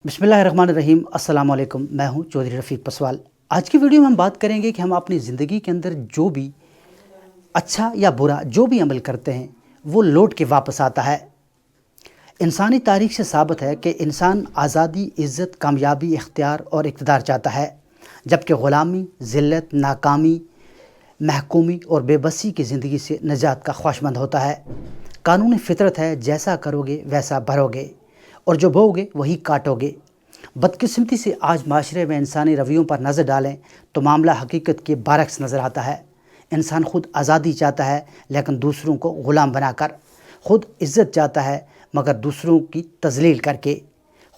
बिस्मिल्लाहिर्रहमानिर्रहीम। अस्सलाम वालेकुम। मैं हूं चौधरी रफ़ीक पसवाल। आज की वीडियो में हम बात करेंगे कि हम अपनी ज़िंदगी के अंदर जो भी अच्छा या बुरा जो भी अमल करते हैं वो लौट के वापस आता है। इंसानी तारीख़ से साबित है कि इंसान आज़ादी, इज़्ज़त, कामयाबी, इख्तियार और इक़्तिदार चाहता है, जबकि ग़ुलामी, ज़िल्लत, नाकामी, महकूमी और बेबसी की ज़िंदगी से निजात का ख्वाहिशमंद होता है। कानूनी फ़ितरत है, जैसा करोगे वैसा भरोगे और जो बोओगे वही काटोगे। बदकिस्मती से आज माशरे में इंसानी रवैयों पर नज़र डालें तो मामला हकीकत के बरक्स नज़र आता है। इंसान ख़ुद आज़ादी चाहता है लेकिन दूसरों को ग़ुलाम बनाकर, ख़ुद इज़्ज़त चाहता है मगर दूसरों की तज़लील करके,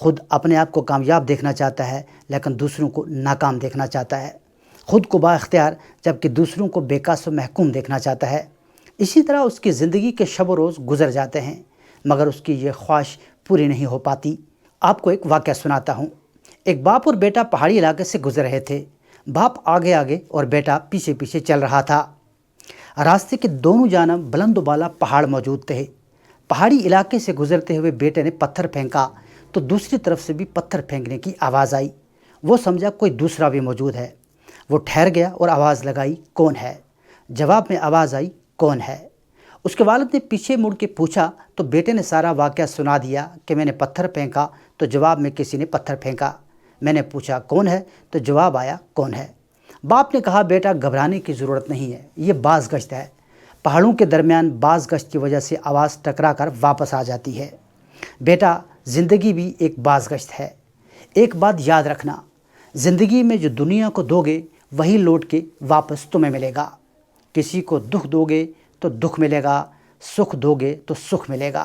ख़ुद अपने आप को कामयाब देखना चाहता है लेकिन दूसरों को नाकाम देखना चाहता है, ख़ुद को बाइख्तियार जबकि दूसरों को बेकास व महकूम देखना चाहता है। इसी तरह उसकी ज़िंदगी के शब व रोज़ गुज़र जाते हैं मगर उसकी ये ख्वाहिश पूरी नहीं हो पाती। आपको एक वाक़या सुनाता हूँ। एक बाप और बेटा पहाड़ी इलाके से गुज़र रहे थे। बाप आगे आगे और बेटा पीछे पीछे चल रहा था। रास्ते के दोनों जानब बुलंद बाला पहाड़ मौजूद थे। पहाड़ी इलाके से गुज़रते हुए बेटे ने पत्थर फेंका तो दूसरी तरफ से भी पत्थर फेंकने की आवाज़ आई। वो समझा कोई दूसरा भी मौजूद है। वो ठहर गया और आवाज़ लगाई, कौन है? जवाब में आवाज़ आई, कौन है? उसके वालिद ने पीछे मुड़ के पूछा तो बेटे ने सारा वाक़या सुना दिया कि मैंने पत्थर फेंका तो जवाब में किसी ने पत्थर फेंका। मैंने पूछा कौन है तो जवाब आया कौन है। बाप ने कहा, बेटा घबराने की ज़रूरत नहीं है, ये बाज़ गश्त है। पहाड़ों के दरमियान बाज़ गश्त की वजह से आवाज़ टकरा कर वापस आ जाती है। बेटा, ज़िंदगी भी एक बाज़ गश्त है। एक बात याद रखना, ज़िंदगी में जो दुनिया को दोगे वही लौट के वापस तुम्हें मिलेगा। किसी को दुख दोगे तो दुख मिलेगा, सुख दोगे तो सुख मिलेगा।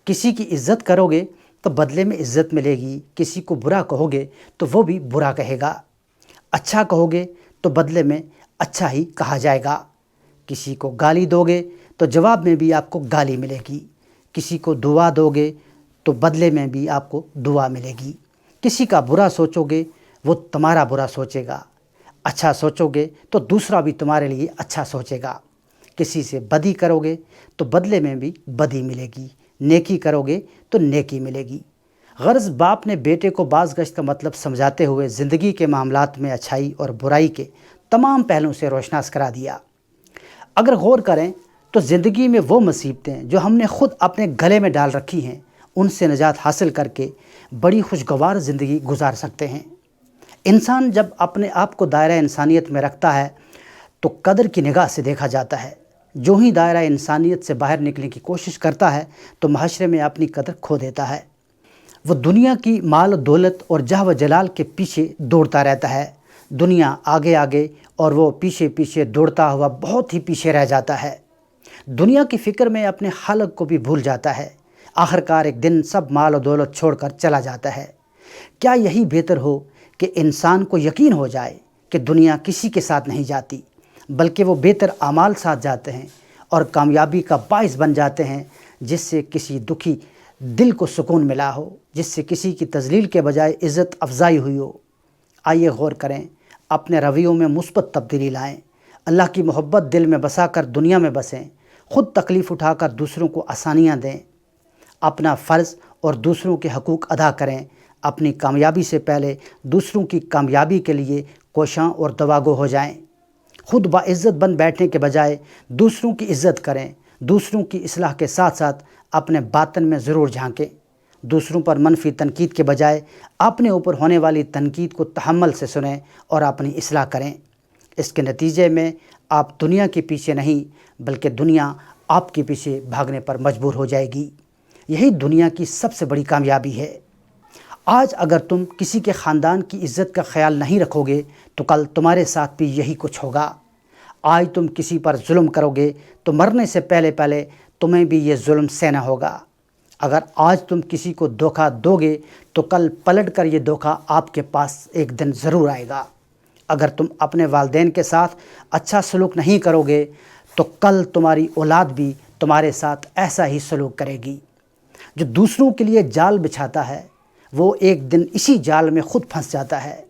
किसी की इज़्ज़त करोगे तो बदले में इज़्ज़त मिलेगी, किसी को बुरा कहोगे तो वो भी बुरा कहेगा। अच्छा कहोगे तो बदले में अच्छा ही कहा जाएगा। किसी को गाली दोगे तो जवाब में भी आपको गाली मिलेगी। किसी को दुआ दोगे तो बदले में भी आपको दुआ मिलेगी। किसी का बुरा सोचोगे वो तुम्हारा बुरा सोचेगा। अच्छा सोचोगे तो दूसरा भी तुम्हारे लिए अच्छा सोचेगा। किसी से बदी करोगे तो बदले में भी बदी मिलेगी, नेकी करोगे तो नेकी मिलेगी। गर्ज़ बाप ने बेटे को बाज़ गश्त का मतलब समझाते हुए ज़िंदगी के मामलात में अच्छाई और बुराई के तमाम पहलुओं से रोशनास करा दिया। अगर गौर करें तो ज़िंदगी में वो मुसीबतें जो हमने ख़ुद अपने गले में डाल रखी हैं उनसे निजात हासिल करके बड़ी खुशगवार ज़िंदगी गुजार सकते हैं। इंसान जब अपने आप को दायरा इंसानियत में रखता है तो कदर की निगाह से देखा जाता है। जो ही दायरा इंसानियत से बाहर निकलने की कोशिश करता है तो महशरे में अपनी कदर खो देता है। वो दुनिया की माल दौलत और जाह व जलाल के पीछे दौड़ता रहता है। दुनिया आगे आगे और वो पीछे पीछे दौड़ता हुआ बहुत ही पीछे रह जाता है। दुनिया की फ़िक्र में अपने खालिक को भी भूल जाता है। आखिरकार एक दिन सब माल और दौलत छोड़कर चला जाता है। क्या यही बेहतर हो कि इंसान को यकीन हो जाए कि दुनिया किसी के साथ नहीं जाती बल्कि वो बेहतर आमाल साथ जाते हैं और कामयाबी का बाइस बन जाते हैं, जिससे किसी दुखी दिल को सुकून मिला हो, जिससे किसी की तज़लील के बजाय इज़्ज़त अफजाई हुई हो। आइए गौर करें, अपने रवैयों में मुस्बत तब्दीली लाएं, अल्लाह की मोहब्बत दिल में बसा कर दुनिया में बसें, ख़ुद तकलीफ़ उठाकर दूसरों को आसानियाँ दें, अपना फ़र्ज़ और दूसरों के हकूक़ अदा करें। अपनी कामयाबी से पहले दूसरों की कामयाबी के लिए कोशां और दवागो हो जाएं। ख़ुद बाइज़्ज़त बन बैठने के बजाय दूसरों की इज़्ज़त करें। दूसरों की इस्लाह के साथ साथ अपने बातन में ज़रूर झांकें। दूसरों पर मनफी तनकीद के बजाय अपने ऊपर होने वाली तनकीद को तहम्मुल से सुनें और अपनी इस्लाह करें। इसके नतीजे में आप दुनिया के पीछे नहीं बल्कि दुनिया आपके पीछे भागने पर मजबूर हो जाएगी। यही दुनिया की सबसे बड़ी कामयाबी है। आज अगर तुम किसी के ख़ानदान की इज़्ज़त का ख्याल नहीं रखोगे तो कल तुम्हारे साथ भी यही कुछ होगा। आज तुम किसी पर जुल्म करोगे तो मरने से पहले पहले तुम्हें भी ये जुल्म सहना होगा। अगर आज तुम किसी को धोखा दोगे तो कल पलट कर ये धोखा आपके पास एक दिन ज़रूर आएगा। अगर तुम अपने वालिदैन के साथ अच्छा सलूक नहीं करोगे तो कल तुम्हारी औलाद भी तुम्हारे साथ ऐसा ही सलूक करेगी। जो दूसरों के लिए जाल बिछाता है वो एक दिन इसी जाल में ख़ुद फंस जाता है।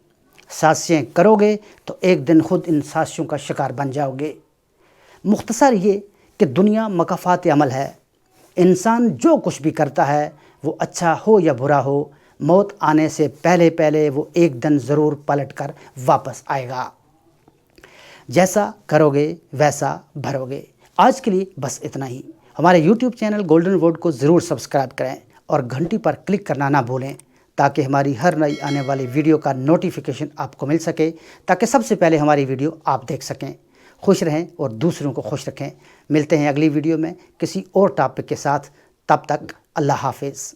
साजिशें करोगे तो एक दिन ख़ुद इन साजिशों का शिकार बन जाओगे। मुख्तसर ये कि दुनिया मकाफ़ात अमल है। इंसान जो कुछ भी करता है वो अच्छा हो या बुरा हो, موت آنے سے پہلے پہلے وہ ایک دن ضرور پلٹ کر واپس آئے گا۔ جیسا کرو گے ویسا بھرو گے۔ آج کے لیے بس اتنا ہی۔ ہمارے یوٹیوب چینل گولڈن ورڈ کو ضرور سبسکرائب کریں اور گھنٹی پر کلک کرنا نہ بھولیں تاکہ ہماری ہر نئی آنے والی ویڈیو کا نوٹیفیکیشن آپ کو مل سکے، تاکہ سب سے پہلے ہماری ویڈیو آپ دیکھ سکیں۔ خوش رہیں اور دوسروں کو خوش رکھیں۔ ملتے ہیں اگلی ویڈیو میں کسی اور ٹاپک کے ساتھ، تب تک اللہ حافظ۔